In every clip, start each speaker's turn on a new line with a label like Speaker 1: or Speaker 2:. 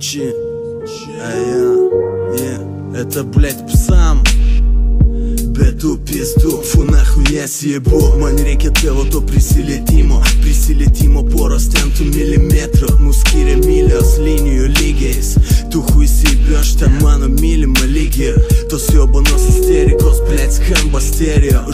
Speaker 1: Чи, это, блять, псам. Беду пизду, фу нахуй я съебу. Man reikia tavo to prisilietimo, prisilietimo poros tentų milimetrų. Mus skiria milios linijų lygiais. Tu huisybė, aš ten mano mylimą lygį. Tos jobanos isterikos, blėt, skamba stereo.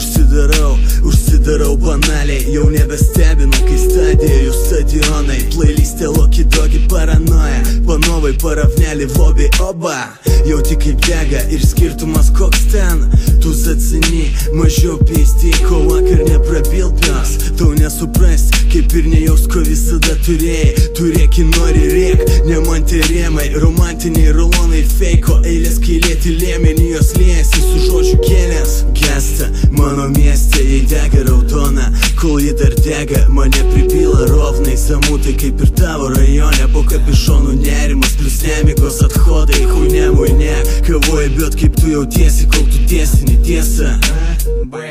Speaker 1: Užsidarau banaliai, jau nebestebina, kai stadijų stadionai. Playlistė Loki Dogi paranoja, panovai paravnelį vobi oba. Jauti kaip dega ir skirtumas koks ten. Tu atsini, mažiau peisti, ko vakar neprabilpios. Tau nesuprast, kaip ir nejaus, ko visada turėjai. Turėki nori rėk, ne man tie rėmai. Romantiniai rulonai feiko, eilės kailėti lėmenijos liejasi su žodžiu kėlės. Gesta mano mieste, jei dega raudona, kol ji dar dega, mane pripila rovnai. Samutai kaip ir tavo rajone, po kapišonų nerimas, plus nemigos athodai. Хуйня муйня, кого ебет, kaip tu jautiesi, kol tu tiesini tiesą.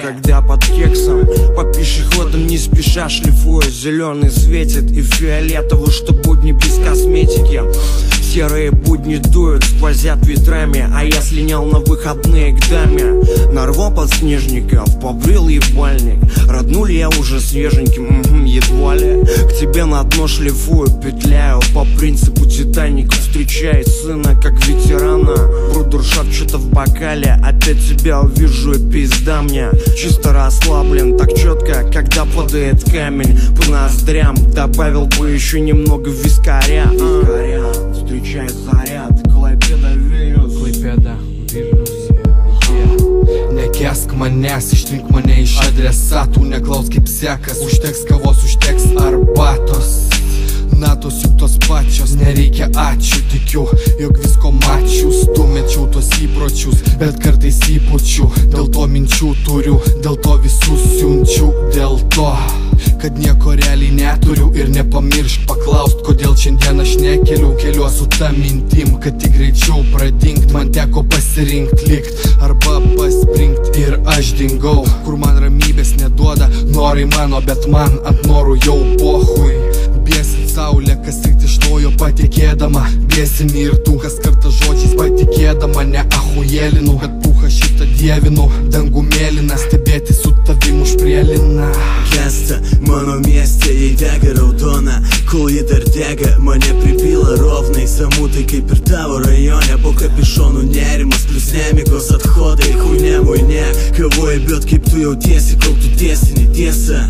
Speaker 2: Когда под кексом по пешеходам не спеша шлифуя, зеленый светит и фиолетовый, что будни без косметики. Серые будни дуют, сквозят ветрами, а я слинял на выходные к даме. Нарвал подснежников, побрил ебальник. Роднули я уже свеженьким, едва ли. К тебе на дно шлифую, петляю по принципу Титаника. Встречай сына как ветерана. Брудершафт что-то в бокале, опять тебя увижу и пизда мне. Чисто расслаблен, так четко, когда падает камень по ноздрям. Добавил бы еще немного вискаря. Встречай заряд, Klaipėda Vilnius.
Speaker 3: Klaipėda Vilnius, Nekėsk manęs, ištrink mane iš adresatų. Neklaus kaip sekas, užteks kavos, užteks arbatos. Natos juk tos pačios, nereikia ačiū. Tikiu, jog visko mačius, tu mečiau tos įpročius, bet kartais įpučiu. Dėl to minčių turiu, dėl to visus siunčiu. Dėl to, kad nieko realiai neturiu. Ir nepamiršk paklaust, kodėl šiandien aš nekeliu. Keliu su ta mintim, kad tik greičiau pradingt. Man teko pasirinkt, likt arba paspringt. Ir aš dingau, kur man ramybės neduoda norai mano, bet man ant norų jau pohui. Biesit saulė, kas ryt iš naujo patikėdama. Biesini ir tu, kas kartą žodžiais patikėdama. Ne ahujėlinu, kad puha šitą dievinu. Dangų mėlyna, stebėti su tavim užprielina.
Speaker 1: Gesta mano mieste, jei dega raudona, kol ji dar dega, mane pripila rovnai. Samutai kaip ir tavo rajone, po kapišonų nerimas, plus nemigos athodai. Хуйня muinia, kavo ебет, kaip tu jautiesi, kol tu tiesini tiesą.